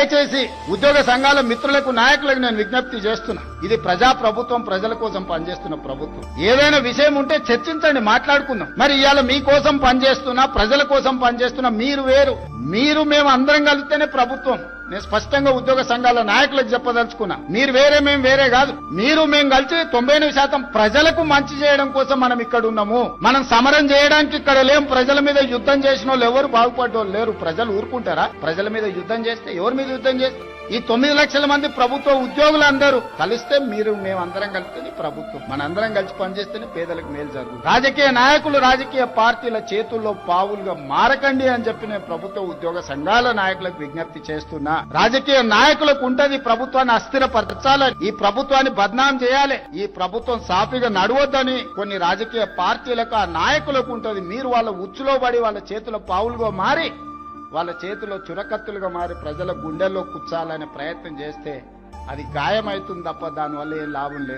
దయచేసి ఉద్యోగ సంఘాల మిత్రులకు నాయకులకు నేను విజ్ఞప్తి చేస్తున్నా, ఇది ప్రజా ప్రభుత్వం, ప్రజల కోసం పనిచేస్తున్న ప్రభుత్వం. ఏదైనా విషయం ఉంటే చర్చించండి, మాట్లాడుకుందాం. మరి ఇవాళ మీకోసం పనిచేస్తున్నా, ప్రజల కోసం పనిచేస్తున్నా, మీరు వేరు, మీరు మేము అందరం కలిస్తేనే ప్రభుత్వం. నేను స్పష్టంగా ఉద్యోగ సంఘాల నాయకులకు చెప్పదలుచుకున్నా, మీరు వేరే మేము వేరే కాదు. మీరు మేము కలిసి 99% ప్రజలకు మంచి చేయడం కోసం మనం ఇక్కడ ఉన్నాము. మనం సమరం చేయడానికి ఇక్కడ లేం. ప్రజల మీద యుద్ధం చేసిన వాళ్ళు ఎవరు బాగుపడ్డోళ్ళు లేరు. ప్రజలు ఊరుకుంటారా? ప్రజల మీద యుద్ధం చేస్తే ఎవరి మీద యుద్ధం చేస్తే? ఈ 9 లక్షల మంది ప్రభుత్వ ఉద్యోగులు అందరూ కలిస్తే, మీరు మేమందరం కలిస్తేనే ప్రభుత్వం. మనందరం కలిసి పనిచేస్తేనే పేదలకు మేలు జరుగుతుంది. రాజకీయ నాయకులు రాజకీయ పార్టీల చేతుల్లో పావులుగా మారకండి అని చెప్పి నేను ప్రభుత్వ ఉద్యోగ సంఘాల నాయకులకు విజ్ఞప్తి చేస్తున్నా. రాజకీయ నాయకులకు ఉంటది ప్రభుత్వాన్ని అస్థిరపరచాలని, ఈ ప్రభుత్వాన్ని బద్నాం చేయాలి, ఈ ప్రభుత్వం సాఫీగా నడవద్దని కొన్ని రాజకీయ పార్టీలకు ఆ నాయకులకు ఉంటది. మీరు వాళ్ళ ఉచ్చులో పడి వాళ్ళ చేతుల పావులుగా మారి, వాళ్ళ చేతిలో చురకత్తులుగా మారి ప్రజల గుండెల్లో కూర్చాలనే ప్రయత్నం చేస్తే అది గాయమవుతుంది తప్ప దానివల్ల ఏం లాభం లేదు.